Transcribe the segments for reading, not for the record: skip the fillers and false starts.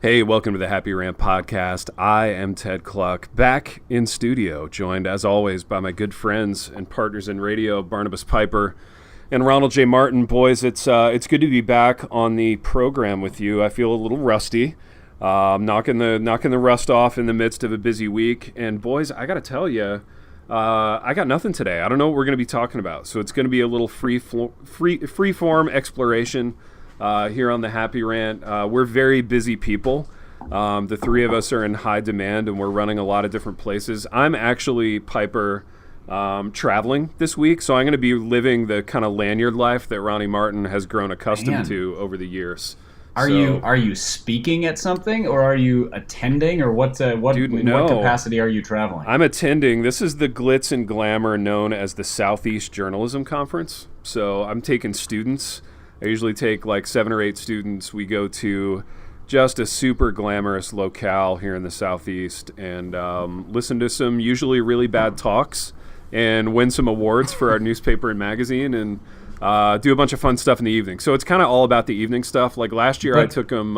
Hey, welcome to the Happy Rant podcast. I am Ted Cluck, back in studio, joined as always by my good friends and partners in radio, Barnabas Piper and Ronald J. Martin. Boys, it's good to be back on the program with you. I feel a little rusty. Knocking the rust off in the midst of a busy week. And boys, I got to tell you, I got nothing today. I don't know what we're going to be talking about. So it's going to be a little free form exploration here on the Happy Rant. We're very busy people. The three of us are in high demand, and we're running a lot of different places. I'm actually, Piper, traveling this week, so I'm going to be living the kind of lanyard life that Ronnie Martin has grown accustomed to over the years. Are you speaking at something, or are you attending, or what capacity are you traveling? I'm attending. This is the glitz and glamour known as the Southeast Journalism Conference. So I'm taking students. I usually take like 7 or 8 students. We go to just a super glamorous locale here in the Southeast and listen to some usually really bad talks and win some awards for our newspaper and magazine and do a bunch of fun stuff in the evening. So it's kind of all about the evening stuff. Like last year I took them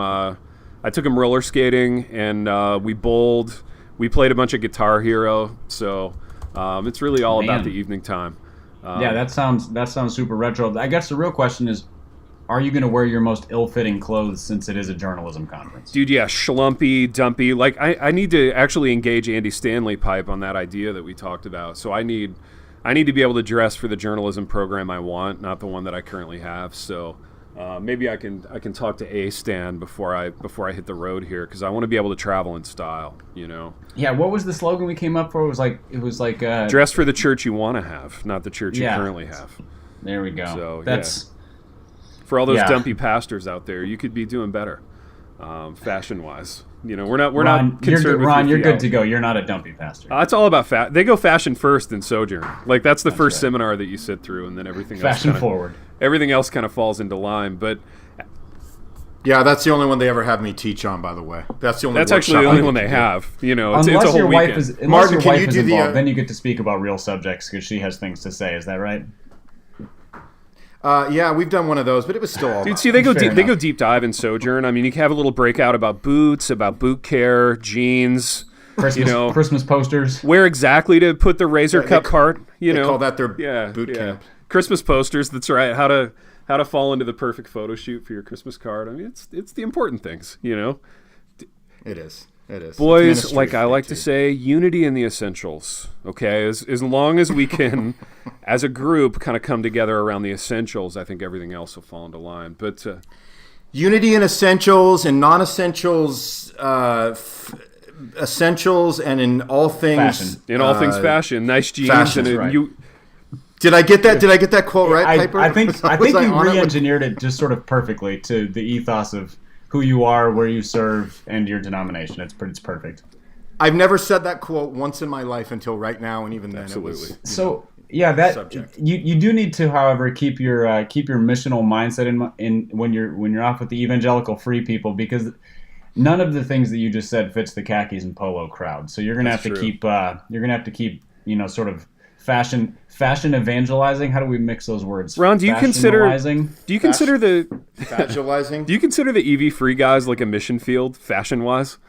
roller skating and we bowled. We played a bunch of Guitar Hero. So it's really all about the evening time. Yeah, that sounds super retro. I guess the real question is, are you going to wear your most ill-fitting clothes since it is a journalism conference? Dude, yeah, schlumpy, dumpy. Like, I need to actually engage Andy Stanley Pipe on that idea that we talked about. So I need to be able to dress for the journalism program I want, not the one that I currently have. So maybe I can talk to A Stan before I hit the road here, because I want to be able to travel in style, you know? Yeah, what was the slogan we came up for? It was like dress for the church you want to have, not the church you currently have. There we go. So, that's... Yeah. For all those dumpy pastors out there, you could be doing better, fashion-wise. You know, we're not concerned with Ron, you're good to go. You're not a dumpy pastor. It's all about They go fashion first in Sojourn. Like that's the first seminar that you sit through, and then everything else kind of falls into line. But yeah, that's the only one they ever have me teach on. By the way, that's actually the only one they have. You know, it's a whole weekend. Martin, can you do involved, then you get to speak about real subjects because she has things to say. Is that right? Yeah, we've done one of those, but it was still all. Dude, see, they go deep dive in Sojourn. I mean, you can have a little breakout about boots, about boot care, jeans, Christmas posters, where exactly to put the razor cut part. They call that their boot camp. Christmas posters. That's right. How to fall into the perfect photo shoot for your Christmas card. I mean, it's the important things. You know, it is. It is. Boys, like I like to say, unity in the essentials, okay? As long as we can, as a group, kind of come together around the essentials, I think everything else will fall into line. But unity in essentials and non-essentials, essentials, and in all things... Fashion. In all things fashion. Nice jeans. Fashion, and right. Did I get that? Did I get that quote right, Piper? I think you re-engineered it just sort of perfectly to the ethos of who you are, where you serve, and your denomination. It's perfect. I've never said that quote once in my life until right now, and even then Absolutely. It was... So, that you do need to, however, keep your missional mindset in when you're off with the evangelical free people, because none of the things that you just said fits the khakis and polo crowd. So you're gonna have to keep sort of fashion evangelizing. How do we mix those words? Ron, do you consider the EV free guys like a mission field fashion wise?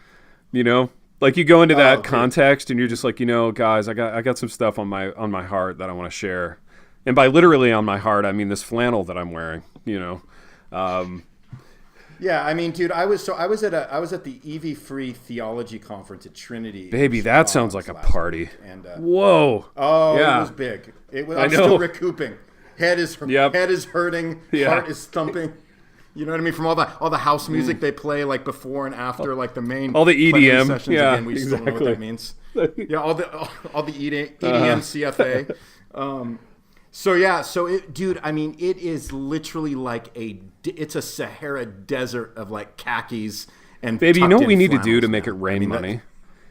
You know, like you go into that context and you're just like, guys, I got some stuff on my heart that I want to share, and by literally on my heart, I mean this flannel that I'm wearing. Yeah, I mean, dude, I was at the EV Free Theology Conference at Trinity. Baby, that sounds like a party. And whoa! Oh, yeah. It was big. I'm still recouping. Head is hurting. Heart is thumping. You know what I mean? From all the house music they play, like before and after, like the main all the EDM sessions. Yeah, again, we still don't know what that means. Yeah, all the EDM CFA. So dude, I mean, it is literally like it's a Sahara desert of like khakis and baby, you know what we need to do to make it rain money?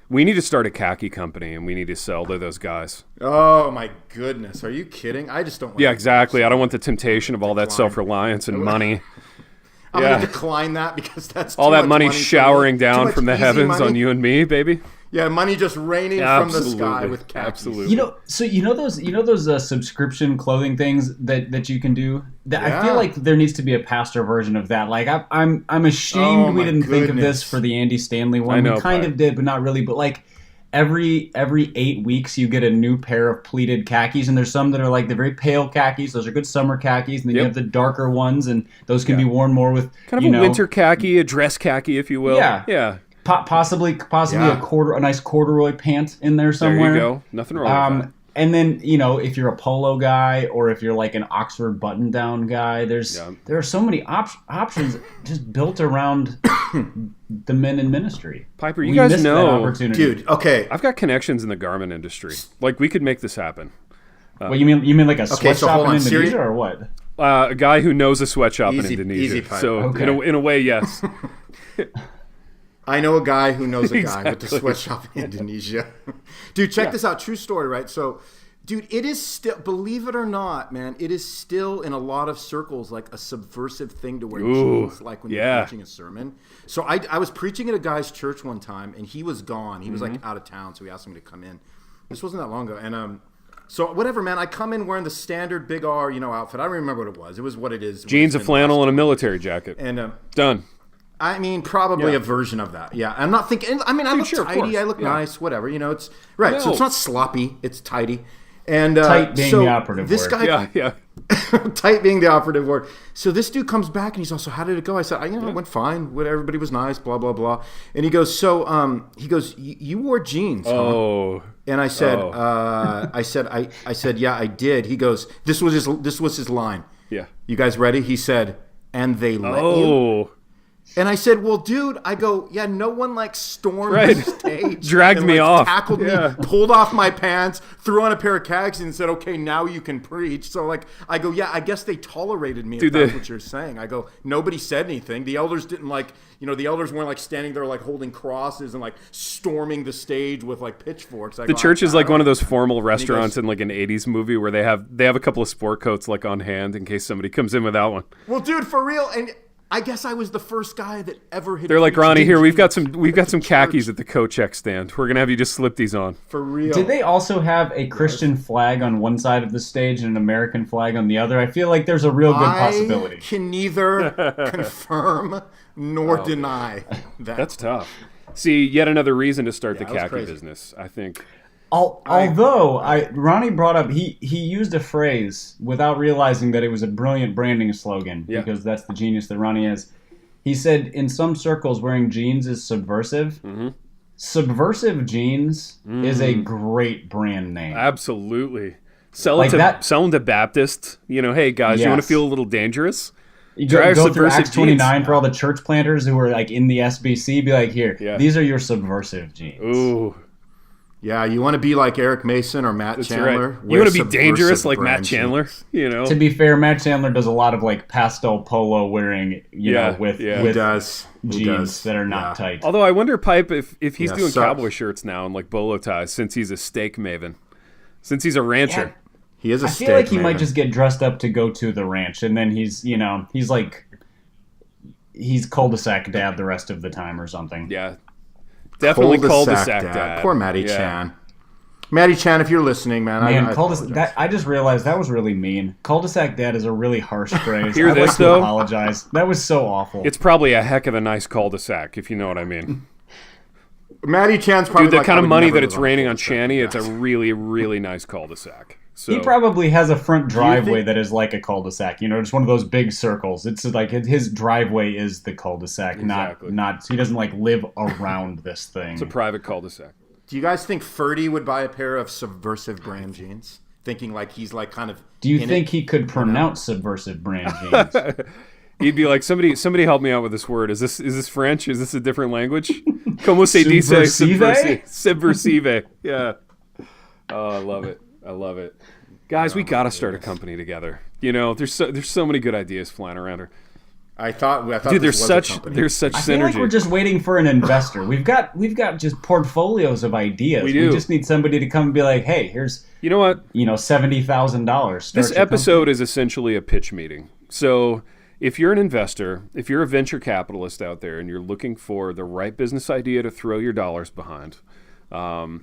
We need to start a khaki company and we need to sell to those guys. Oh my goodness, are you kidding? I just don't want Yeah, exactly. I don't want the temptation of all that self-reliance and money. I'm going to decline that because that's all that money showering down from the heavens on you and me, baby. Yeah, money just raining from the sky with khakis. Absolutely. Those subscription clothing things that you can do. I feel like there needs to be a pastor version of that. Like I'm ashamed we didn't think of this for the Andy Stanley one. We kind of did, but not really. But like every 8 weeks you get a new pair of pleated khakis, and there's some that are like the very pale khakis. Those are good summer khakis, and then you have the darker ones, and those can be worn more with kind of a winter khaki, a dress khaki, if you will. Yeah. Possibly a nice corduroy pant in there somewhere. There you go. Nothing wrong with that. And then, if you're a polo guy or if you're like an Oxford button-down guy, there are so many options just built around the men in ministry. Piper, you guys know, dude. Okay, I've got connections in the garment industry. Like we could make this happen. Well, you mean like a sweatshop in Indonesia or what? A guy who knows a sweatshop in Indonesia. Easy, so in a way, yes. I know a guy who knows a guy with a sweatshop in Indonesia. Dude, check this out. True story, right? So, dude, it is still, believe it or not, man, it is still in a lot of circles like a subversive thing to wear jeans, like when you're preaching a sermon. So I was preaching at a guy's church one time, and he was gone. He was like out of town, so we asked him to come in. This wasn't that long ago. And so whatever, man, I come in wearing the standard big R, outfit. I don't remember what it was. It was what it is. Jeans, a flannel, and a military jacket. And done. I mean, probably a version of that. Yeah, I'm not thinking. I mean, I look tidy. I look nice. Whatever. It's right. No. So it's not sloppy. It's tidy. And tight being the operative word. Guy, tight being the operative word. So this dude comes back and he's also, how did it go? I said, it went fine. Everybody was nice. Blah blah blah. And he goes, you wore jeans. Oh. Huh? And I said, I said, yeah, I did. He goes, this was his line. Yeah. You guys ready? He said, and they let you. And I said, well, dude, I go, yeah, no one stormed the stage. Dragged me off. Tackled me, pulled off my pants, threw on a pair of khakis and said, okay, now you can preach. So I go, yeah, I guess they tolerated me if that's what you're saying. I go, nobody said anything. The elders didn't the elders weren't standing there holding crosses and storming the stage with pitchforks. The church is like one of those formal restaurants in an 80s movie where they have a couple of sport coats on hand in case somebody comes in without one. Well, dude, for real. And I guess I was the first guy that ever hit. They're like, Ronnie, here we've got some khakis at the coat check stand. We're gonna have you just slip these on. For real. Did they also have a Christian flag on one side of the stage and an American flag on the other? I feel like there's a real good possibility. I can neither confirm nor deny that. That's tough. See, yet another reason to start the khaki business, I think. Although Ronnie brought up, he used a phrase without realizing that it was a brilliant branding slogan because that's the genius that Ronnie is. He said, in some circles, wearing jeans is subversive. Mm-hmm. Subversive Jeans is a great brand name. Absolutely. Sell them to Baptists. Hey, guys, you want to feel a little dangerous? You go through Acts 29 for all the church planters who are in the SBC. Be like, here, these are your subversive jeans. Ooh. Yeah, you want to be like Eric Mason or Matt Chandler. Right. You want to be dangerous like Matt Chandler, To be fair, Matt Chandler does a lot of pastel polo wearing, with jeans that are not tight. Although I wonder, Pipe, if he's doing cowboy shirts now and bolo ties since he's a steak maven, since he's a rancher. Yeah. He is a steak maven. I feel like he might just get dressed up to go to the ranch, and then he's cul-de-sac dad the rest of the time or something. Yeah. Definitely cul-de-sac dad. Poor Matty Chan. Matty Chan, if you're listening, man, I just realized that was really mean. Cul-de-sac dad is a really harsh phrase. I'd like to apologize. That was so awful. It's probably a heck of a nice cul-de-sac, if you know what I mean. Matty Chan's probably the kind of money that it's raining on Channy, it's a really, really nice cul-de-sac. So, he probably has a front driveway that is like a cul-de-sac. Just one of those big circles. It's like his driveway is the cul-de-sac, not he doesn't live around this thing. It's a private cul-de-sac. Do you guys think Ferdy would buy a pair of Subversive brand jeans? Thinking he's kind of. Do you think he could pronounce Subversive brand jeans? He'd be like, somebody help me out with this word. Is this French? Is this a different language? Como se dice subversive? Yeah. Oh, I love it. Guys, we got to start a company together. There's so many good ideas flying around her. I thought dude, there's such synergy. I feel like we're just waiting for an investor. We've got just portfolios of ideas. We just need somebody to come and be like, "Hey, here's $70,000." This episode is essentially a pitch meeting. So, if you're an investor, if you're a venture capitalist out there and you're looking for the right business idea to throw your dollars behind,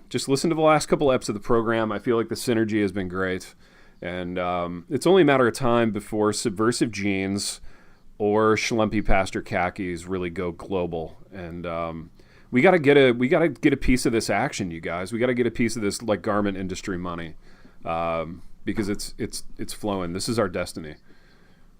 just listen to the last couple eps of the program. I feel like the synergy has been great. And it's only a matter of time before Subversive Jeans or Schlumpy Pastor Khakis really go global. And we gotta get a piece of this action, you guys. We gotta get a piece of this like garment industry money, because it's flowing. This is our destiny.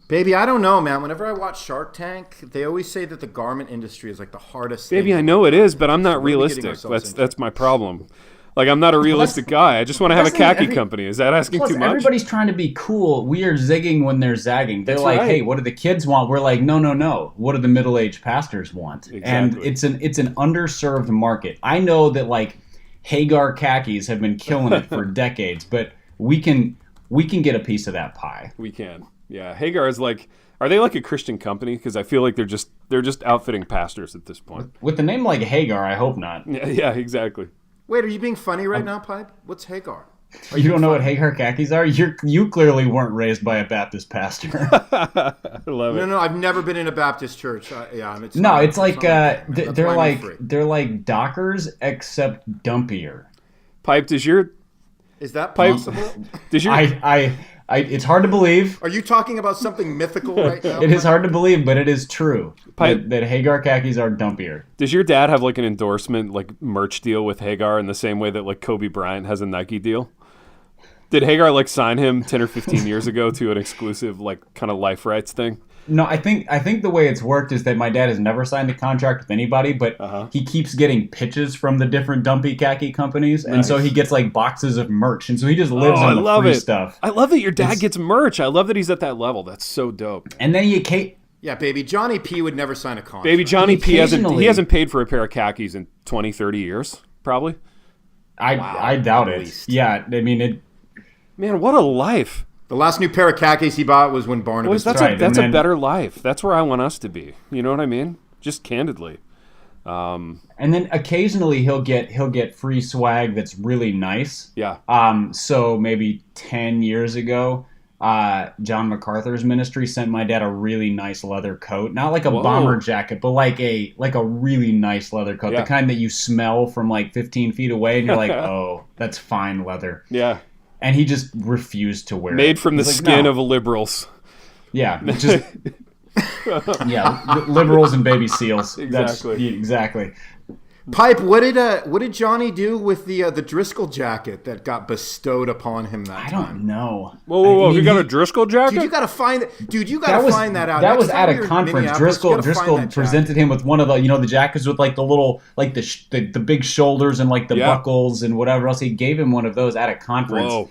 Baby, I don't know, man. Whenever I watch Shark Tank, they always say that the garment industry is like the hardest thing. Baby, I know it is, but I'm not realistic. That's my problem. Like, I'm not a realistic guy. I just want to have a khaki company. Is that asking too much? Everybody's trying to be cool. We are zigging when they're zagging. They're like, hey, what do the kids want? We're like, no. What do the middle-aged pastors want? Exactly. And it's an underserved market. I know that, like, Hagar khakis have been killing it for decades, but we can get a piece of that pie. We can. Yeah, Hagar is like, are they like a Christian company? Because I feel like they're just outfitting pastors at this point. With the name like Hagar, I hope not. Yeah, exactly. Wait, are you being funny right now, Pipe? What's Hagar? You don't know what Hagar khakis are? You clearly weren't raised by a Baptist pastor. I love it. No, I've never been in a Baptist church. It's they're like Dockers except dumpier. Pipe, is that possible? It's hard to believe. Are you talking about something mythical right now? It is hard to believe, but it is true that Hagar khakis are dumpier. Does your dad have like an endorsement, like merch deal with Hagar in the same way that like Kobe Bryant has a Nike deal? Did Hagar like sign him 10 or 15 years ago to an exclusive like kind of life rights thing? No, I think the way it's worked is that my dad has never signed a contract with anybody, but he keeps getting pitches from the different dumpy khaki companies, and so he gets like boxes of merch, and so he just lives on the free stuff. I love that your dad gets merch. I love that he's at that level. That's so dope. And then yeah, baby, Johnny P would never sign a contract. Baby, Johnny P hasn't paid for a pair of khakis in 20, 30 years, probably. I doubt it. Least. Yeah, I mean Man, what a life. The last new pair of khakis he bought was when Barnabas died. That's a better life. That's where I want us to be. You know what I mean? Just candidly. And then occasionally he'll get free swag that's really nice. Yeah. So maybe 10 years ago, John MacArthur's ministry sent my dad a really nice leather coat. Not like a bomber jacket, but like a really nice leather coat. Yeah. The kind that you smell from like 15 feet away and you're like, oh, that's fine leather. Yeah. And he just refused to wear it. Made from the skin of liberals. Yeah, just liberals and baby seals. Exactly. Pipe, what did Johnny do with the Driscoll jacket that got bestowed upon him that time? I don't know. Whoa! You got a Driscoll jacket? Dude, you got to find that. Dude, you got to find that out. That was at a conference. Driscoll presented him with one of the the jackets with like the little like the big shoulders and like the buckles and whatever else. He gave him one of those at a conference. Whoa.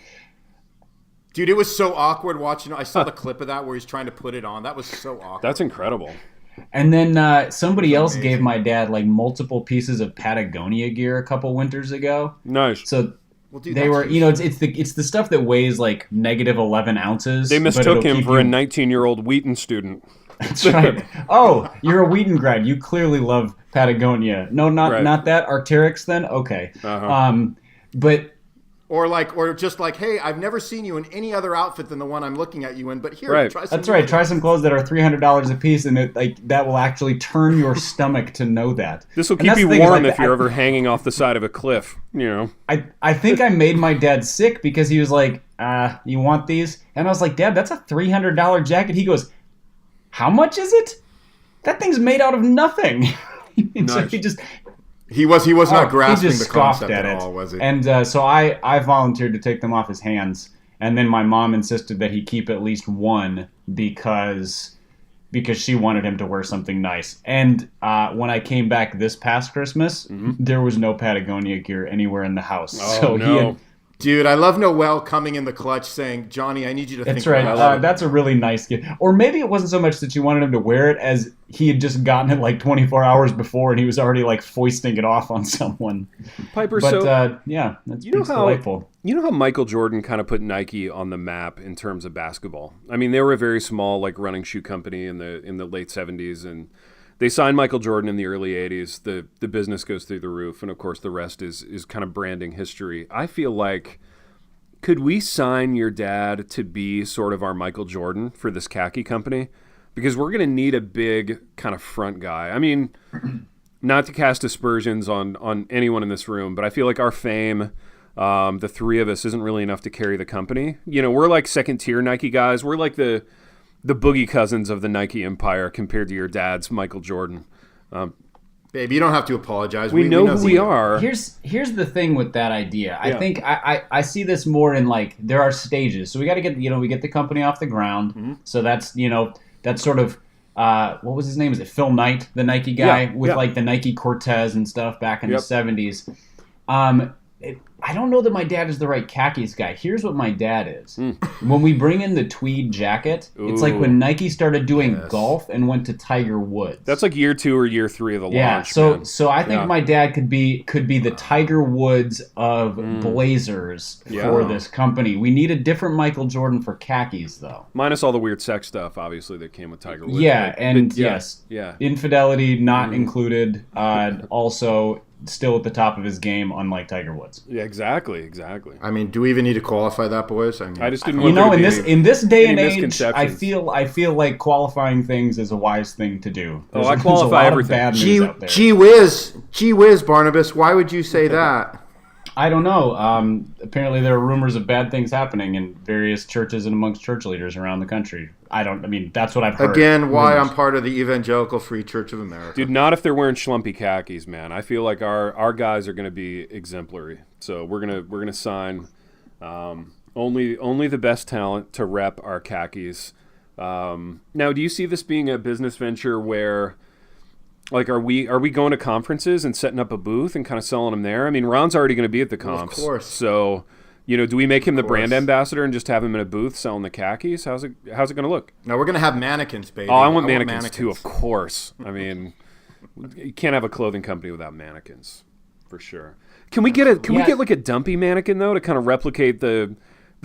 Dude, it was so awkward watching. I saw the clip of that where he's trying to put it on. That was so awkward. That's incredible. And then somebody else gave my dad like multiple pieces of Patagonia gear a couple winters ago. Nice. So they were, it's the stuff that weighs like -11 ounces. They mistook him for a 19-year-old Wheaton student. That's right. Oh, you're a Wheaton grad. You clearly love Patagonia. No, not that Arc'teryx then. Okay. But. Or just like, hey, I've never seen you in any other outfit than the one I'm looking at you in, but here, try some. That's right. Try some clothes that are $300 a piece, and that will actually turn your stomach to know that. This will keep you warm if you're ever hanging off the side of a cliff. I think I made my dad sick because he was like, you want these? And I was like, Dad, that's a $300 jacket. He goes, how much is it? That thing's made out of nothing. So He was not grasping the concept at all, was he? And so I volunteered to take them off his hands, and then my mom insisted that he keep at least one because she wanted him to wear something nice. And when I came back this past Christmas, there was no Patagonia gear anywhere in the house. Oh, so no. Dude, I love Noel coming in the clutch saying, Johnny, I need you to think about it. That's right. That's a really nice gift. Or maybe it wasn't so much that she wanted him to wear it as he had just gotten it like 24 hours before and he was already like foisting it off on someone. Piper, that's delightful. You know how Michael Jordan kind of put Nike on the map in terms of basketball? I mean, they were a very small like running shoe company in the late 70s, and they signed Michael Jordan in the early 80s. The business goes through the roof, and of course the rest is kind of branding history. I feel like, could we sign your dad to be sort of our Michael Jordan for this khaki company? Because we're going to need a big kind of front guy. I mean, not to cast aspersions on anyone in this room, but I feel like our fame, the three of us, isn't really enough to carry the company. You know, we're like second tier Nike guys. We're like the boogie cousins of the Nike empire compared to your dad's Michael Jordan. Babe, you don't have to apologize. We know who we are. Here's the thing with that idea. I think I see this more in like there are stages. So we got to get we get the company off the ground. Mm-hmm. So that's that's sort of what was his name? Is it Phil Knight, the Nike guy with like the Nike Cortez and stuff back in the 70s? I don't know that my dad is the right khakis guy. Here's what my dad is. When we bring in the tweed jacket, it's like when Nike started doing golf and went to Tiger Woods. That's like year 2 or year 3 of the launch. So I think my dad could be the Tiger Woods of blazers for this company. We need a different Michael Jordan for khakis, though. Minus all the weird sex stuff, obviously, that came with Tiger Woods. Infidelity not included. Also, still at the top of his game, unlike Tiger Woods. Yeah, exactly. I mean, do we even need to qualify that, boys? I mean, I just didn't want in this day and age, I feel like qualifying things is a wise thing to do. I qualify everything. Bad news out there. Gee whiz, Barnabas. Why would you say that? I don't know. Apparently, there are rumors of bad things happening in various churches and amongst church leaders around the country. That's what I've heard. Again, why I'm part of the Evangelical Free Church of America. Dude, not if they're wearing schlumpy khakis, man. I feel like our guys are going to be exemplary. So we're gonna sign only the best talent to rep our khakis. Now, do you see this being a business venture where, like, are we going to conferences and setting up a booth and kind of selling them there? I mean, Ron's already going to be at the comps. Of course. So, do we make him the brand ambassador and just have him in a booth selling the khakis? How's it going to look? No, we're going to have mannequins, baby. Oh, I want mannequins too, of course. I mean, you can't have a clothing company without mannequins, for sure. Can we get like a dumpy mannequin though to kind of replicate the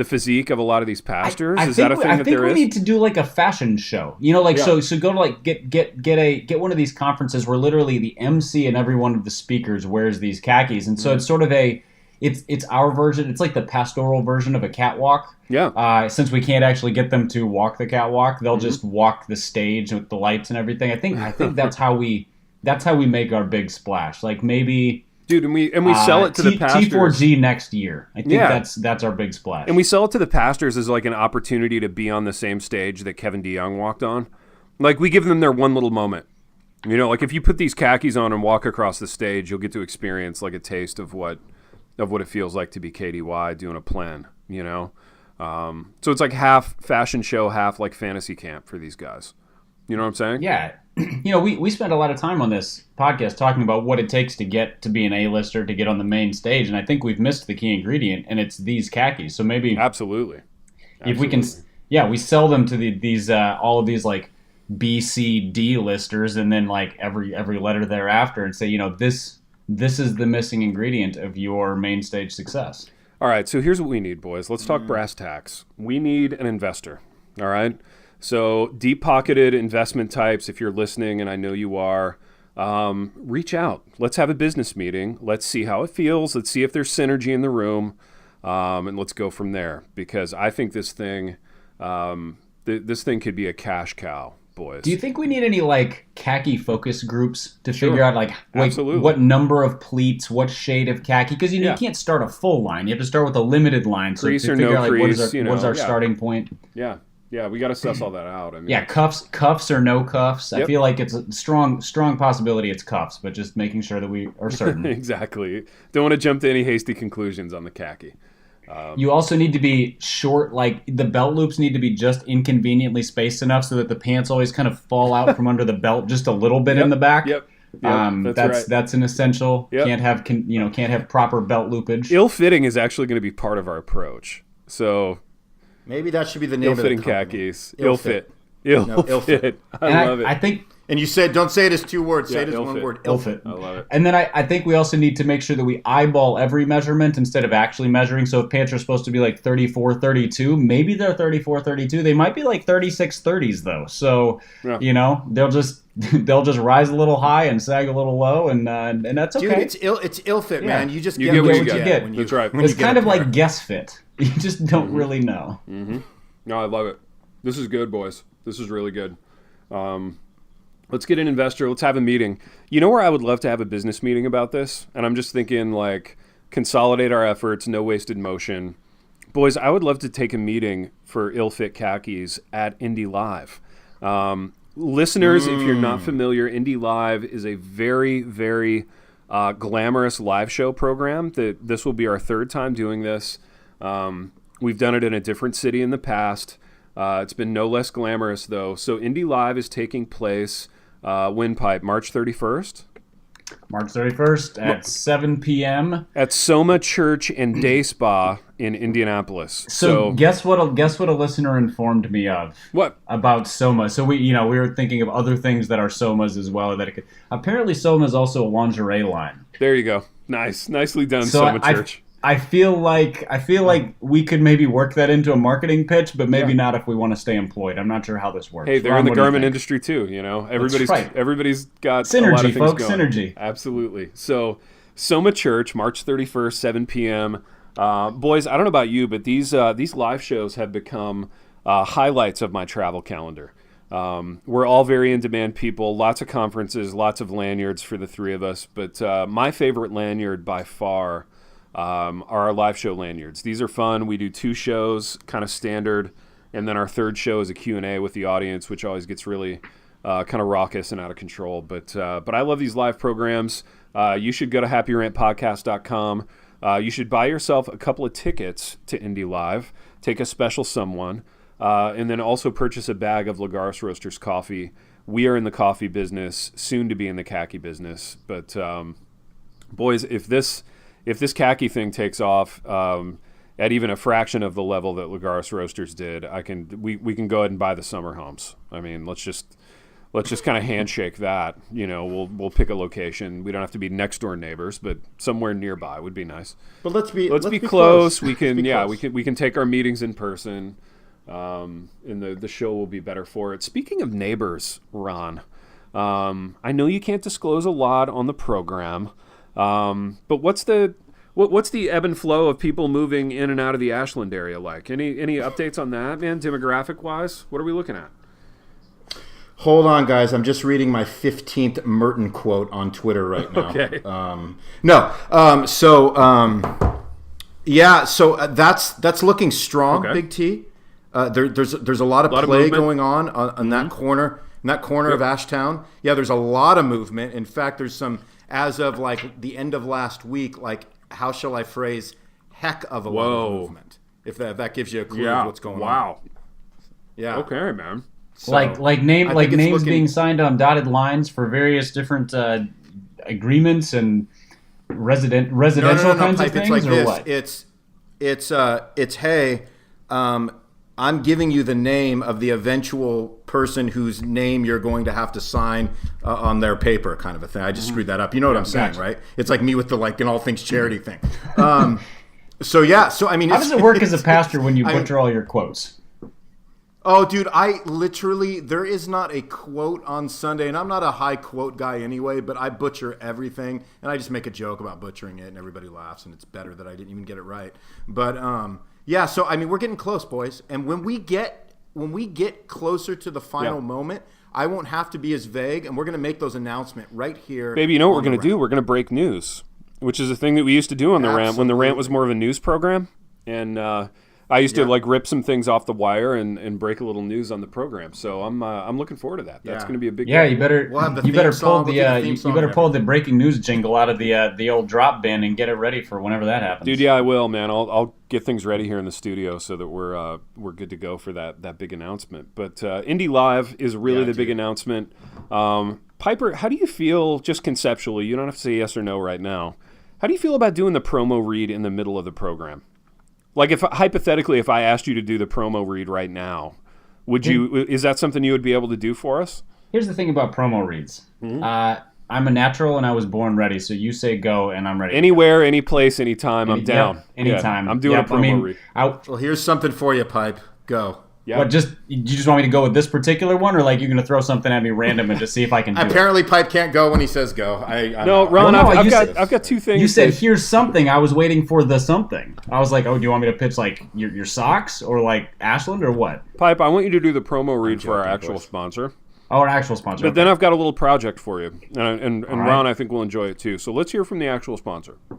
physique of a lot of these pastors? Is that a thing that there is? I think we need to do like a fashion show. So go to like get one of these conferences where literally the MC and every one of the speakers wears these khakis, and so it's sort of it's our version. It's like the pastoral version of a catwalk. Yeah. Since we can't actually get them to walk the catwalk, they'll just walk the stage with the lights and everything. I think that's how we make our big splash. Like maybe. Dude, and we sell it to the pastors. T4G next year. I think that's our big splash. And we sell it to the pastors as like an opportunity to be on the same stage that Kevin DeYoung walked on. Like, we give them their one little moment. Like if you put these khakis on and walk across the stage, you'll get to experience like a taste of what it feels like to be KDY doing a plan, So it's like half fashion show, half like fantasy camp for these guys. You know what I'm saying? Yeah. We spent a lot of time on this podcast talking about what it takes to get to be an A-lister, to get on the main stage, and I think we've missed the key ingredient, and it's these khakis. So maybe absolutely, if we can, we sell them to these all of these like B, C, D listers, and then like every letter thereafter, and say, this is the missing ingredient of your main stage success. All right, so here's what we need, boys. Let's talk brass tacks. We need an investor. All right. So deep-pocketed investment types, if you're listening, and I know you are, reach out. Let's have a business meeting. Let's see how it feels. Let's see if there's synergy in the room, and let's go from there. Because I think this thing could be a cash cow, boys. Do you think we need any like khaki focus groups to figure out like Absolutely. What number of pleats, what shade of khaki? Because you can't start a full line. You have to start with a limited line. So crease to or figure no out crease, what is our starting point? Yeah. Yeah, we got to suss all that out. I mean, cuffs or no cuffs. I feel like it's a strong possibility it's cuffs, but just making sure that we are certain. Exactly. Don't want to jump to any hasty conclusions on the khaki. You also need to be short, like the belt loops need to be just inconveniently spaced enough so that the pants always kind of fall out from under the belt just a little bit in the back. Yep. That's an essential. Yep. Can't have proper belt loopage. Ill-fitting is actually going to be part of our approach. So maybe that should be the name of the company. Ill-fitting khakis. Ill-fit. Ill-fit. I love it. I think. And you said, don't say it as 2 words. Say it as one word. Ill-fit. I love it. And then I think we also need to make sure that we eyeball every measurement instead of actually measuring. So if pants are supposed to be like 34, 32, maybe they're 34, 32. They might be like 36, 30s though. So, they'll just rise a little high and sag a little low, and that's okay. Dude, it's ill-fit, man. You just get what you get. That's right. It's kind of like guess fit. You just don't really know. Mm-hmm. No, I love it. This is good, boys. This is really good. Let's get an investor. Let's have a meeting. You know where I would love to have a business meeting about this? And I'm just thinking like consolidate our efforts, no wasted motion. Boys, I would love to take a meeting for Illfit Khakis at Indie Live. Listeners, if you're not familiar, Indie Live is a very, very glamorous live show program. This will be our third time doing this. We've done it in a different city in the past. It's been no less glamorous, though. So Indie Live is taking place, Windpipe, March 31st. March 31st at 7 p.m. at Soma Church and Day Spa in Indianapolis. So guess what a listener informed me of? What? About Soma. So we were thinking of other things that are Somas as well. Apparently Soma is also a lingerie line. There you go. Nice. Nicely done, Soma Church. I feel like we could maybe work that into a marketing pitch, but maybe not if we want to stay employed. I'm not sure how this works. Hey, they're in the garment industry too. You know, everybody's got synergy, a lot of things folks. going. Synergy. Absolutely. So, Soma Church, March 31st, 7 p.m. Boys, I don't know about you, but these live shows have become highlights of my travel calendar. We're all very in-demand people. Lots of conferences, lots of lanyards for the three of us. But my favorite lanyard by far. Are our live show lanyards. These are fun. We do 2 shows, kind of standard, and then our third show is a Q&A with the audience, which always gets really kind of raucous and out of control. But I love these live programs. You should go to happyrantpodcast.com. You should buy yourself a couple of tickets to Indie Live, take a special someone, and then also purchase a bag of Lagares Roasters coffee. We are in the coffee business, soon to be in the khaki business. But boys, if this khaki thing takes off at even a fraction of the level that Lagares Roasters did, we can go ahead and buy the summer homes. I mean, let's just kind of handshake that. You know, we'll pick a location. We don't have to be next door neighbors, but somewhere nearby would be nice. But let's be close. We can we can take our meetings in person, and the show will be better for it. Speaking of neighbors, Ron, I know you can't disclose a lot on the program. But what's the ebb and flow of people moving in and out of the Ashland area like? Any updates on that, man? Demographic wise, what are we looking at? Hold on, guys. I'm just reading my 15th Merton quote on Twitter right now. Okay. So that's looking strong. Okay. Big T. There's a lot of play going on that corner. In that corner of Ashtown. Yeah, there's a lot of movement. In fact, there's some. As of like the end of last week, like how shall I phrase, heck of a lot of movement. If that gives you a clue of what's going on. Wow. Yeah. Okay, man. So, like names being signed on dotted lines for various different agreements and residential kinds of things, it's like or this. what? It's hey, I'm giving you the name of the eventual person whose name you're going to have to sign on their paper, kind of a thing. I just screwed that up. You know what I'm saying, right? It's like me with the like in all things charity thing. So I mean, how does it work as a pastor when you butcher all your quotes? Oh, dude, there is not a quote on Sunday, and I'm not a high quote guy anyway, but I butcher everything, and I just make a joke about butchering it, and everybody laughs, and it's better that I didn't even get it right. But yeah, so I mean, we're getting close, boys, and when we get closer to the final moment, I won't have to be as vague, and we're going to make those announcements right here. Baby, you know what we're going to do? We're going to break news, which is a thing that we used to do on the Rant when the Rant was more of a news program, and I used to like rip some things off the wire and break a little news on the program. So I'm looking forward to that. That's going to be a big deal. You better pull the breaking news jingle out of the old drop bin and get it ready for whenever that happens. Dude, yeah, I will, man. I'll get things ready here in the studio so that we're good to go for that big announcement. But Indie Live is really the big announcement. Piper, how do you feel just conceptually? You don't have to say yes or no right now. How do you feel about doing the promo read in the middle of the program? Like, if hypothetically, if I asked you to do the promo read right now, is that something you would be able to do for us? Here's the thing about promo reads. Mm-hmm. I'm a natural and I was born ready, so you say go and I'm ready. Anywhere, any place, anytime, I'm down. Anytime. I'm doing a promo read. Well, here's something for you, Pipe. Go. Yeah. What, you just want me to go with this particular one, or like you're going to throw something at me random and just see if I can do Apparently, Pipe can't go when he says go. Ron, I've got two things. You said, here's something. I was waiting for the something. I was like, oh, do you want me to pitch like your socks or like Ashland or what? Pipe, I want you to do the promo read for our actual sponsor. Oh, our actual sponsor. But then I've got a little project for you, and right. Ron, I think, will enjoy it too. So let's hear from the actual sponsor. All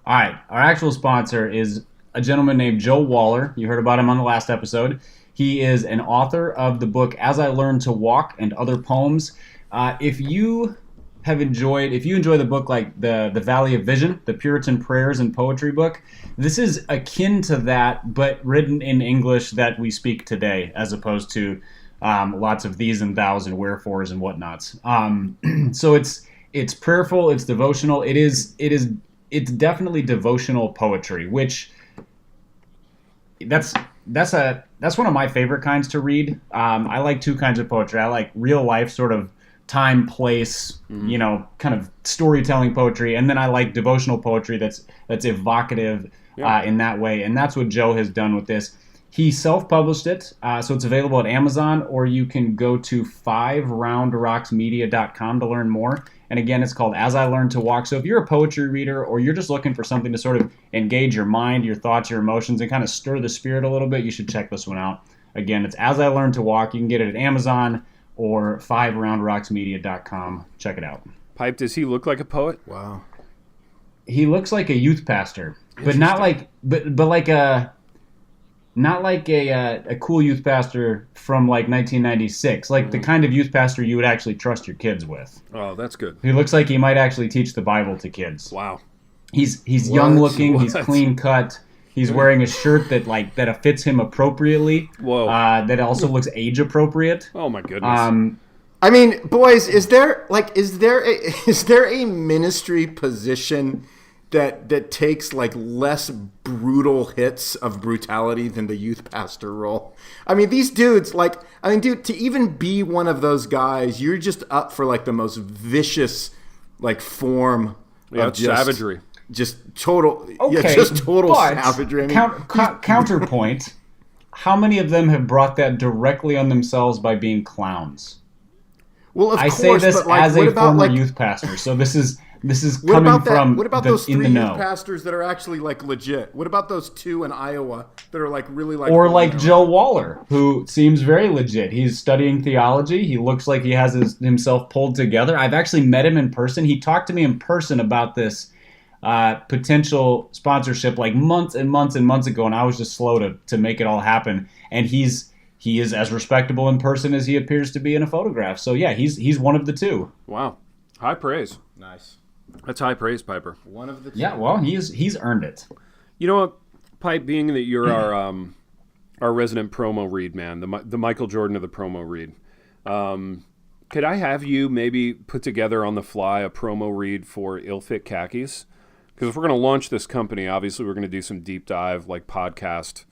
right. Our actual sponsor is a gentleman named Joe Waller. You heard about him on the last episode. He is an author of the book As I Learned to Walk and Other Poems. If you enjoy the book like the Valley of Vision, the Puritan Prayers and Poetry book, this is akin to that, but written in English that we speak today, as opposed to lots of these and thous and wherefores and whatnots. So it's prayerful, it's devotional. It's definitely devotional poetry, which that's one of my favorite kinds to read. I like two kinds of poetry. I like real life sort of time, place, kind of storytelling poetry, and then I like devotional poetry that's evocative in that way, and that's what Joe has done with this. He self-published it, so it's available at Amazon, or you can go to 5roundrocksmedia.com to learn more. And again, it's called As I Learned to Walk. So if you're a poetry reader, or you're just looking for something to sort of engage your mind, your thoughts, your emotions, and kind of stir the spirit a little bit, you should check this one out. Again, it's As I Learned to Walk. You can get it at Amazon or 5roundrocksmedia.com. Check it out. Pipe, does he look like a poet? Wow. He looks like a youth pastor, but not like a cool youth pastor from like 1996, like the kind of youth pastor you would actually trust your kids with. Oh, that's good. He looks like he might actually teach the Bible to kids. Wow. He's young looking. He's clean cut. He's wearing a shirt that fits him appropriately. Whoa. That also looks age appropriate. Oh my goodness. I mean, boys, is there a ministry position that takes like less brutal hits of brutality than the youth pastor role? I mean, these dudes, dude, to even be one of those guys, you're just up for like the most vicious like form of savagery. Just total savagery. I mean, counterpoint, how many of them have brought that directly on themselves by being clowns? Well, of I course, say this but like, as a former youth pastor, so this is coming from what about those 3 youth pastors that are actually like legit? What about those 2 in Iowa that are like really like? Or like Joe Waller, who seems very legit. He's studying theology. He looks like he has himself pulled together. I've actually met him in person. He talked to me in person about this potential sponsorship like months and months and months ago, and I was just slow to make it all happen. And he is as respectable in person as he appears to be in a photograph. So yeah, he's one of the 2. Wow, high praise. Nice. That's high praise, Piper. One of the 2. Yeah, well, he's earned it. You know what, Pipe? Being that you're our resident promo read man, the Michael Jordan of the promo read, could I have you maybe put together on the fly a promo read for Illfit Khakis? Because if we're going to launch this company, obviously we're going to do some deep dive like podcast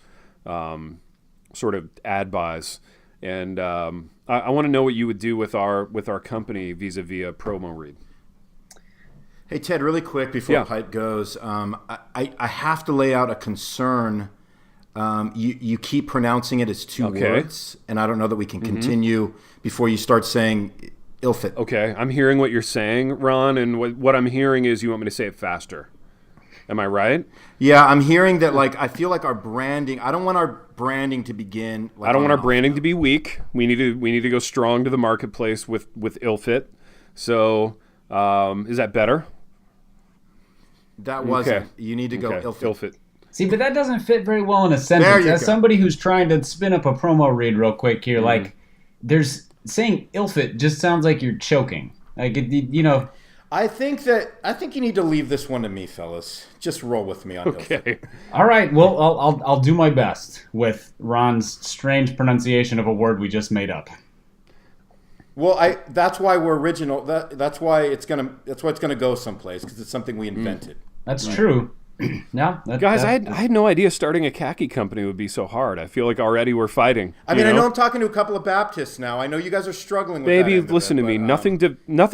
sort of ad buys, and I want to know what you would do with our company vis-a-vis a promo read. Hey Ted, really quick before Pipe goes, I have to lay out a concern. You keep pronouncing it as 2 words, and I don't know that we can continue before you start saying Illfit. Okay, I'm hearing what you're saying, Ron, and what I'm hearing is you want me to say it faster. Am I right? Yeah, I'm hearing that. Like, I feel like our branding. I don't want our branding to begin. Like, I don't want our branding to be weak. We need to go strong to the marketplace with Illfit. So, is that better? That wasn't. Okay. You need to go Illfit. See, but that doesn't fit very well in a sentence. As somebody who's trying to spin up a promo read real quick here, like, there's saying Illfit just sounds like you're choking. Like, I think you need to leave this one to me, fellas. Just roll with me on Illfit. All right. Well, I'll do my best with Ron's strange pronunciation of a word we just made up. Well, that's why we're original. That's why it's gonna go someplace, because it's something we invented. That's true. Yeah, guys, I had no idea starting a khaki company would be so hard. I feel like already we're fighting. I mean, I know I'm talking to a couple of Baptists now. I know you guys are struggling with Baby, that. Listen to me. Nothing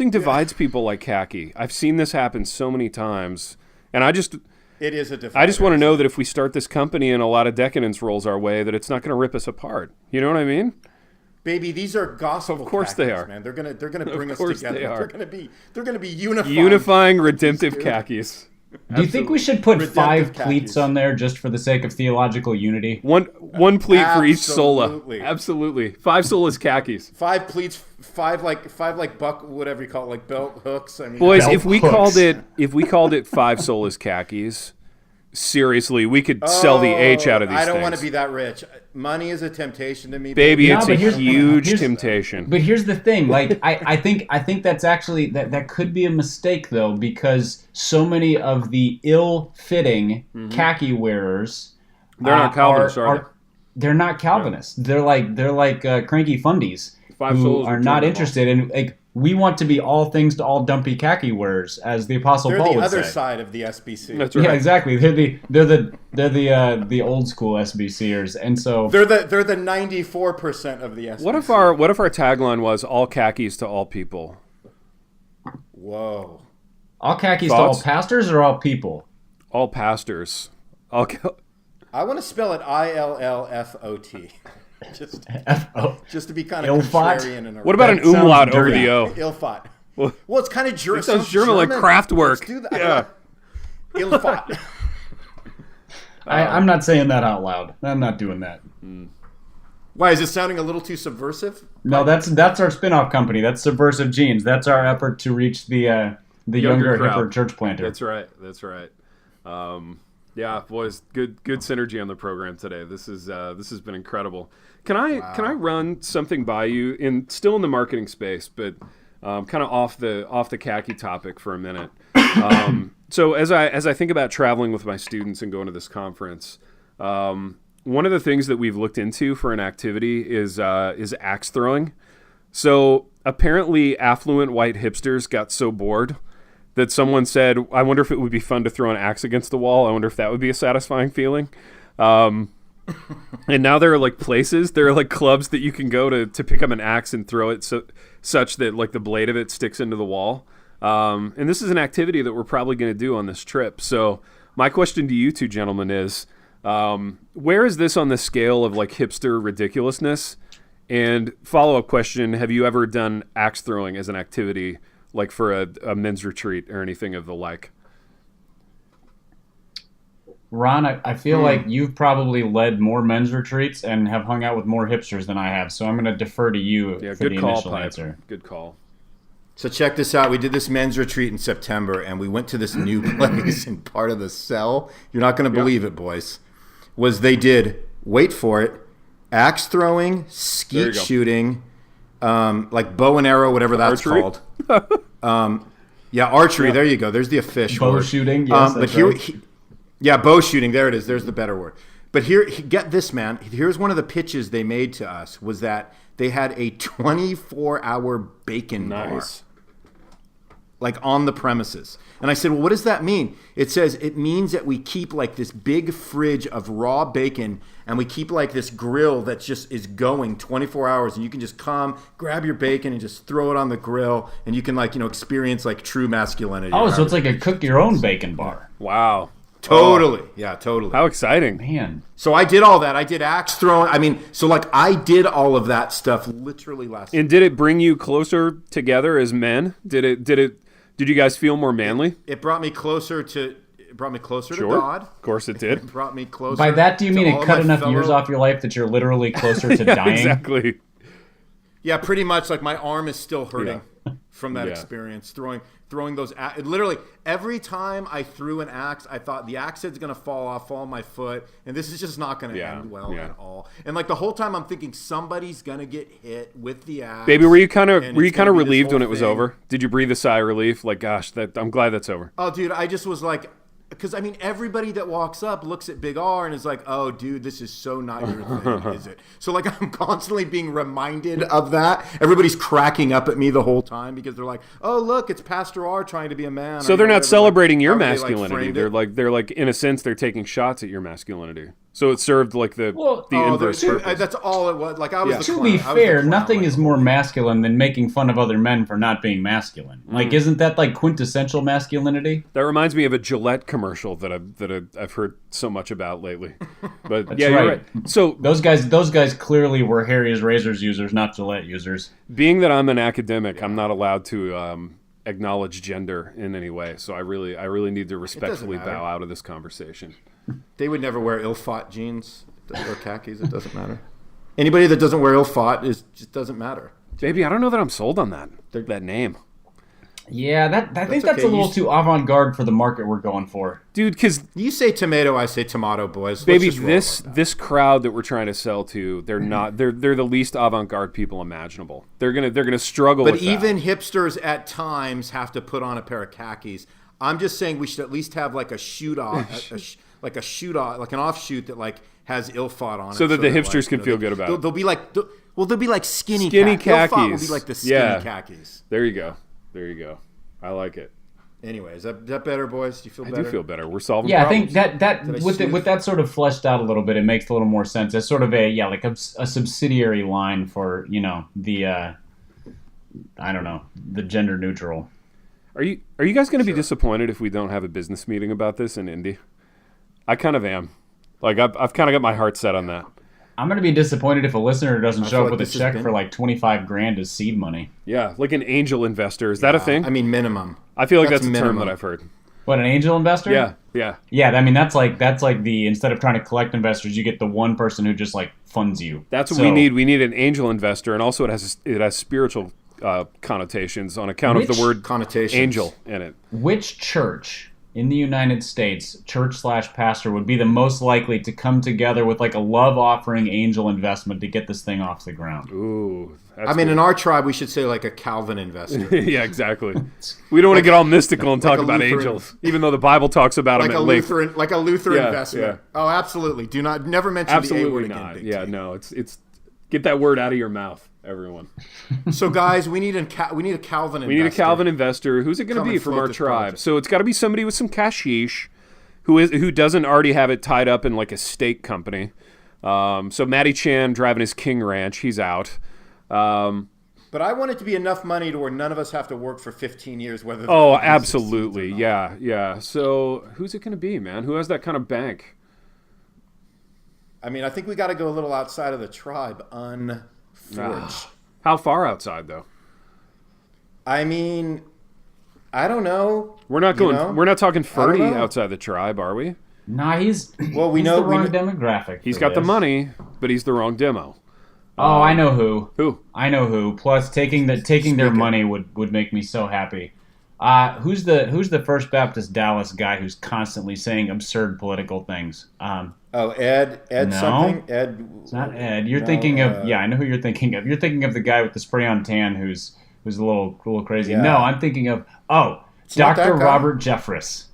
divides people like khaki. I've seen this happen so many times, and it is a divider. I just want to know that if we start this company and a lot of decadence rolls our way, that it's not going to rip us apart. You know what I mean? Baby, these are gospel. Of course khakis, they are, man. They're gonna bring us together. They're gonna be unifying redemptive khakis. Do you think we should put 5 cleats on there just for the sake of theological unity? One One pleat for each sola. Absolutely. 5 soulless khakis. 5 pleats, 5 like buck, whatever you call it, like belt hooks. I mean, boys, if we called it 5 soulless khakis, seriously, we could sell the H out of these things. I don't want to be that rich. Money is a temptation to me. Baby, it's a huge temptation. But here's the thing. Like, I think that's actually, that could be a mistake, though, because so many of the ill-fitting khaki wearers... They're not Calvinists, are they? They're not Calvinists. They're like cranky fundies who are not interested in... Like, we want to be all things to all dumpy khaki wearers, as the Apostle Paul would say. They're the other side of the SBC. That's right. Yeah, exactly. They're the old school SBCers, and so they're the 94% of the SBC. What if our tagline was all khakis to all people? Whoa! All khakis to all pastors or all people? All pastors. I want to spell it ILLFOT. Just to be kind of contrarian. What about an umlaut over the O? Illfit. Well, it's kind of German. It sounds German, like Kraftwerk. Let's do that. Yeah. Illfit. I'm not saying that out loud. I'm not doing that. Why, is it sounding a little too subversive? No, that's our spin-off company. That's Subversive Jeans. That's our effort to reach the younger hipper church planter. That's right. Yeah, boys, good synergy on the program today. This has been incredible. Can I run something by you still in the marketing space, but kind of off the khaki topic for a minute? So as I think about traveling with my students and going to this conference, one of the things that we've looked into for an activity is axe throwing. So apparently, affluent white hipsters got so bored that someone said, I wonder if it would be fun to throw an axe against the wall. I wonder if that would be a satisfying feeling. And now there are like places, there are like clubs that you can go to pick up an axe and throw it such that like the blade of it sticks into the wall. And this is an activity that we're probably going to do on this trip. So my question to you two gentlemen is, where is this on the scale of like hipster ridiculousness? And follow-up question, have you ever done axe throwing as an activity, like for a men's retreat or anything of the like? Ron, I feel like you've probably led more men's retreats and have hung out with more hipsters than I have, so I'm going to defer to you for the initial answer. Good call. So check this out. We did this men's retreat in September, and we went to this new place, and part of the sell, you're not going to believe it, boys, was they did, wait for it, axe throwing, skeet shooting, like bow and arrow, whatever that's archery? Called. Archery. Yeah. There you go. There's the official bow shooting. Yes, but here, bow shooting. There it is. There's the better word. But here, get this, man. Here's one of the pitches they made to us was that they had a 24-hour bacon bar, like on the premises. And I said, well, what does that mean? It says it means that we keep like this big fridge of raw bacon, and we keep like this grill that just is going 24 hours, and you can just come, grab your bacon, and just throw it on the grill, and you can experience like true masculinity. Oh, so it's like a cook your own bacon bar. Wow. Totally. Yeah, totally. How exciting. Man. So I did all that. I did axe throwing. I did all of that stuff literally last week. And did it bring you closer together as men? Did you guys feel more manly? It brought me closer to God. Of course it did. It brought me closer. By that, do you mean it cut enough years off your life that you're literally closer to dying? Exactly. Yeah, pretty much. Like my arm is still hurting from that experience throwing those. Literally every time I threw an axe, I thought the axe head's gonna fall on my foot, and this is just not gonna end well at all. And like the whole time, I'm thinking somebody's gonna get hit with the axe. Baby, were you kind of relieved when it was over? Did you breathe a sigh of relief? Like, gosh, I'm glad that's over. Oh, dude, I just was like. Because, everybody that walks up looks at Big R and is like, oh, dude, this is so not your thing, is it? So, like, I'm constantly being reminded of that. Everybody's cracking up at me the whole time because they're like, oh, look, it's Pastor R trying to be a man. So they're not celebrating your masculinity. They're like, in a sense, they're taking shots at your masculinity. So it served like the inverse purpose. That's all it was. Like I was. To be fair, nothing is more masculine than making fun of other men for not being masculine. Like, isn't that like quintessential masculinity? That reminds me of a Gillette commercial that I've heard so much about lately. But That's you're right. So those guys clearly were Harry's razors users, not Gillette users. Being that I'm an academic, I'm not allowed to acknowledge gender in any way. So I really need to respectfully bow out of this conversation. They would never wear Illfit jeans. or khakis, it doesn't matter. Anybody that doesn't wear Illfit just doesn't matter. Baby, I don't know that I'm sold on that name. Yeah, I think that's a little too avant-garde for the market we're going for. Dude, because... You say tomato, I say tomato, boys. Baby, this crowd that we're trying to sell to, they're not... They're the least avant-garde people imaginable. They're gonna struggle with that. But even hipsters at times have to put on a pair of khakis. I'm just saying we should at least have like a shoot-off, like an offshoot that like has Illfit on it. So that the hipsters can feel good about it. They'll be like... they'll be like skinny khakis. Illfit will be like the skinny khakis. There you go. I like it. Anyway, is that better, boys? Do you feel better? I do feel better. We're solving problems. I think that with that sort of fleshed out a little bit, it makes a little more sense. As sort of a subsidiary line for, the I don't know, the gender neutral. Are you guys going to be disappointed if we don't have a business meeting about this in Indy? I kind of am. Like I've kind of got my heart set on that. I'm going to be disappointed if a listener doesn't show up with a check for like $25,000 as seed money. Yeah, like an angel investor. Is that a thing? I mean, minimum. I feel like that's a term that I've heard. What, an angel investor? Yeah. Yeah, I mean, that's like the, instead of trying to collect investors, you get the one person who just like funds you. That's what we need. We need an angel investor, and also it has spiritual connotations on account of the word angel in it. Which church in the United States, church/pastor, would be the most likely to come together with like a love offering angel investment to get this thing off the ground? Ooh. In our tribe, we should say like a Calvin investor. Yeah, exactly. We don't want to get all mystical and talk about angels, even though the Bible talks about them at length. Like a Lutheran investment. Yeah. Oh, absolutely. Never mention the A word not. again. Yeah, no, it's get that word out of your mouth, everyone. So, guys, we need a Calvin investor. We need a Calvin investor. Who's it going to be from our tribe? Project. So it's got to be somebody with some cashish who doesn't already have it tied up in like a steak company. So Matty Chan driving his King Ranch, he's out. But I want it to be enough money to where none of us have to work for 15 years. Absolutely. Yeah. So who's it going to be, man? Who has that kind of bank? I mean, I think we got to go a little outside of the tribe, unforged. How far outside, though? I mean, I don't know. We're not going. We're not talking Ferdy outside the tribe, are we? Nah, he's the wrong demographic. He's got the money, but he's the wrong demo. Oh, I know who. Who? I know who. Plus, taking their money would make me so happy. Who's the First Baptist Dallas guy who's constantly saying absurd political things? Ed no, something? Ed. It's not Ed. You're thinking of I know who you're thinking of. You're thinking of the guy with the spray on tan who's a little crazy. Yeah. No, I'm thinking of Dr. Robert Jeffress.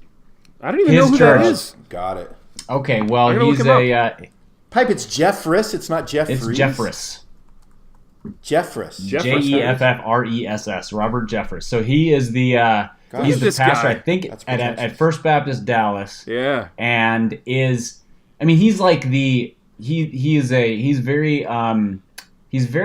I don't even know who that is. Got it. Okay, well he's a Pipe. It's Jeffress. It's not Jeff. It's Jeffress. Jeffress. Jeffress. Robert Jeffress. So he is the he's the pastor, I think, at First Baptist Dallas. Yeah. And he's like he's very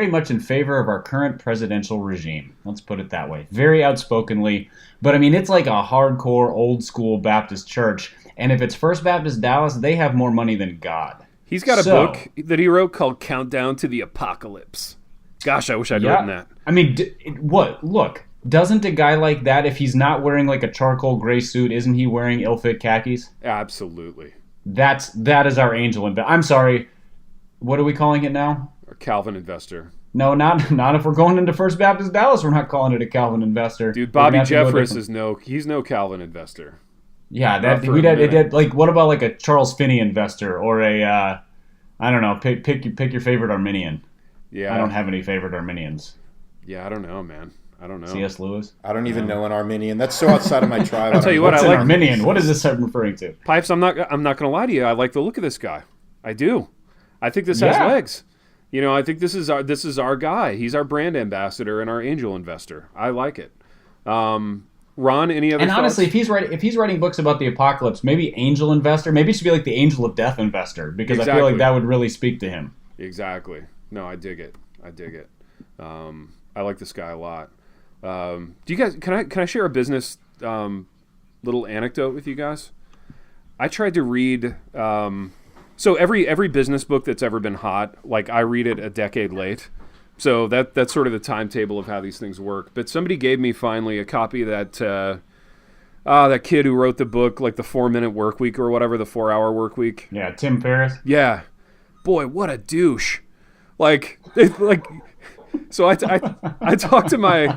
much in favor of our current presidential regime. Let's put it that way. Very outspokenly. But it's like a hardcore old school Baptist church. And if it's First Baptist Dallas, they have more money than God. He's got a book that he wrote called Countdown to the Apocalypse. Gosh, I wish I'd written that. I mean, look, doesn't a guy like that, if he's not wearing like a charcoal gray suit, isn't he wearing Illfit Khakis? Absolutely. That is our angel investor. I'm sorry, what are we calling it now? A Calvin investor. No, not if we're going into First Baptist Dallas, we're not calling it a Calvin investor. Dude, Bobby Jeffress he's no Calvin investor. Yeah, like what about like a Charles Finney investor or a I don't know, pick your favorite Arminian. Yeah. I don't have any favorite Arminians. Yeah, I don't know, man. I don't know. C.S. Lewis? I don't even know an Arminian. That's so outside of my tribe. I'll tell you what, I like an Arminian. What is this I'm referring to? Pipes, I'm not going to lie to you. I like the look of this guy. I do. I think this has legs. I think this is our guy. He's our brand ambassador and our angel investor. I like it. Ron, any other thoughts? And honestly, if he's writing books about the apocalypse, maybe angel investor, maybe it should be like the angel of death investor, because I feel like that would really speak to him. Exactly. No, I dig it. I like this guy a lot. Do you guys? Can I share a business little anecdote with you guys? I tried to read. So every business book that's ever been hot, like I read it a decade late. So that's sort of the timetable of how these things work. But somebody gave me finally a copy of that kid who wrote the book, like the 4-Minute Work Week or whatever, the 4-Hour Work Week. Yeah, Tim Ferriss. Yeah. boy, what a douche. Like, so I talked to my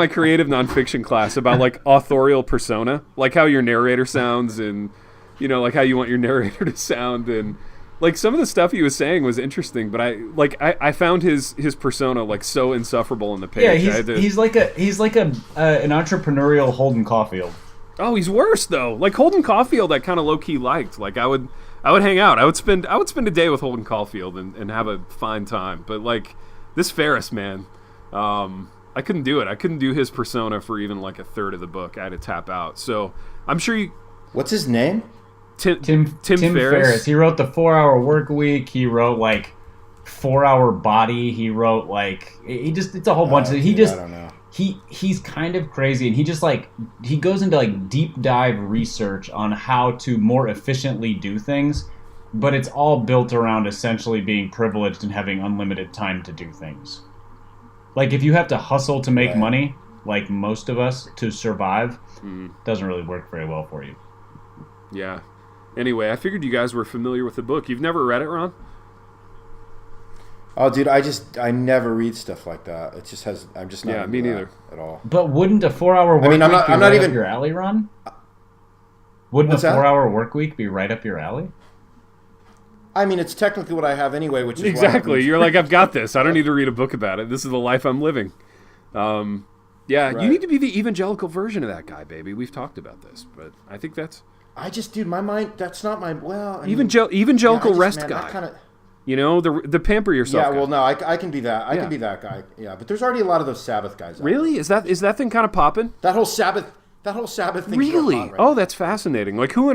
creative nonfiction class about like authorial persona, like how your narrator sounds, and like how you want your narrator to sound, and like some of the stuff he was saying was interesting, but I found his persona like so insufferable on the page. Yeah, he's like an entrepreneurial Holden Caulfield. Oh, he's worse though. Like Holden Caulfield, I kind of low key liked. Like I would hang out. I would spend a day with Holden Caulfield and have a fine time. But like this Ferris man, I couldn't do it. I couldn't do his persona for even like a third of the book. I had to tap out. So I'm sure you. What's his name? Tim Ferriss. He wrote the 4-Hour Work Week. He wrote like 4-Hour Body. He wrote like it's a whole bunch of. I don't know. He's kind of crazy, and he goes into like deep dive research on how to more efficiently do things, but it's all built around essentially being privileged and having unlimited time to do things. Like if you have to hustle to make money, like most of us, to survive, doesn't really work very well for you. Yeah. Anyway, I figured you guys were familiar with the book. You've never read it, Ron? Oh, dude, I never read stuff like that. It just has. I'm just not. Yeah, me neither at all. But wouldn't a 4-hour work week be right up your alley, Ron? Wouldn't a 4-hour work week be right up your alley? I mean, it's technically what I have anyway, which is exactly. You're like, I've got this. I don't need to read a book about it. This is the life I'm living. Yeah, right. You need to be the evangelical version of that guy, baby. We've talked about this, but I think that's. Dude, my mind. That's not my. Well, evangelical rest guy. The pamper yourself. Yeah, guy. Well, no, I can be that. I can be that guy. Yeah, but there's already a lot of those Sabbath guys. Really? Is that thing kind of popping? That whole Sabbath thing. Really? Right oh, that's fascinating. Like who?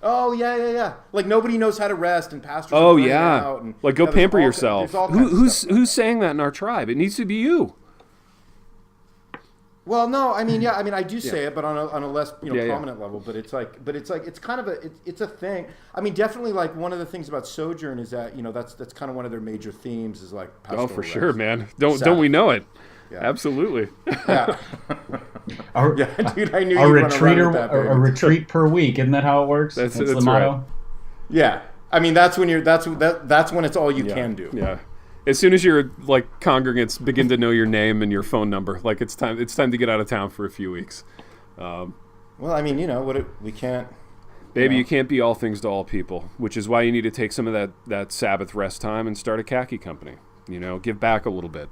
Oh yeah. Like nobody knows how to rest, and pastors. Oh yeah. Like go pamper yourself. Who's saying that in our tribe? It needs to be you. Well, no, I mean, I do say it, but on a less prominent level. But it's kind of a thing. I mean, definitely, like one of the things about Sojourn is that that's kind of one of their major themes is like pastoral for rest. Sure, man. Don't we know it? Yeah. Absolutely. Yeah. Dude, I knew a retreat per week. Isn't that how it works? That's the motto. Right. Yeah, I mean that's when it's all you can do. Yeah. As soon as your congregants begin to know your name and your phone number, like it's time to get out of town for a few weeks. Well, I mean, we can't. Baby, you can't be all things to all people, which is why you need to take some of that Sabbath rest time and start a khaki company. Give back a little bit.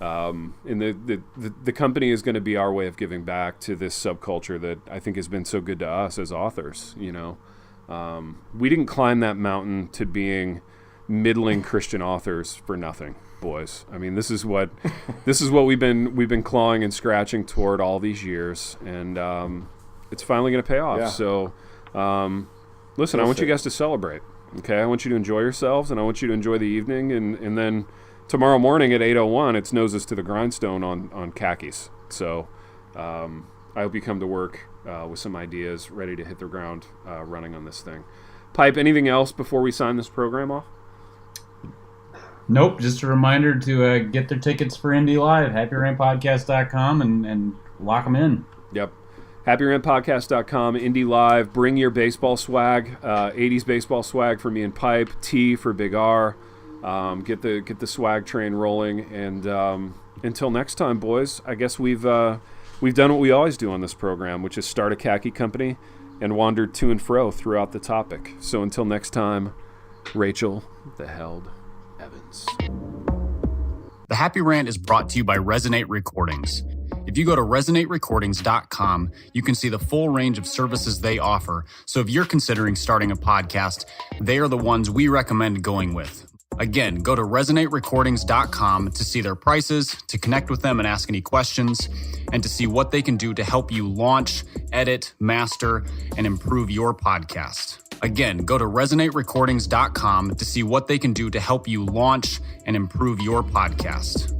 And the company is going to be our way of giving back to this subculture that I think has been so good to us as authors. We didn't climb that mountain to being middling Christian authors for nothing, boys. I mean, this is what we've been clawing and scratching toward all these years, and it's finally going to pay off. Yeah. So, listen, I want you guys to celebrate. Okay, I want you to enjoy yourselves, and I want you to enjoy the evening, and then tomorrow morning at 8:01, it's noses to the grindstone on khakis. So, I hope you come to work with some ideas, ready to hit the ground running on this thing. Pipe, anything else before we sign this program off? Nope, just a reminder to get their tickets for Indy Live, happyrantpodcast.com, and lock them in. Yep. happyrantpodcast.com, Indy Live. Bring your baseball swag, 80s baseball swag for me and Pipe, T for Big R. Get the swag train rolling, and until next time, boys, I guess we've done what we always do on this program, which is start a khaki company and wander to and fro throughout the topic. So until next time, Rachel the Held Evans. The Happy Rant is brought to you by Resonate Recordings. If you go to resonaterecordings.com, you can see the full range of services they offer. So if you're considering starting a podcast, they are the ones we recommend going with. Again, go to resonaterecordings.com to see their prices, to connect with them and ask any questions, and to see what they can do to help you launch, edit, master, and improve your podcast. Again, go to resonaterecordings.com to see what they can do to help you launch and improve your podcast.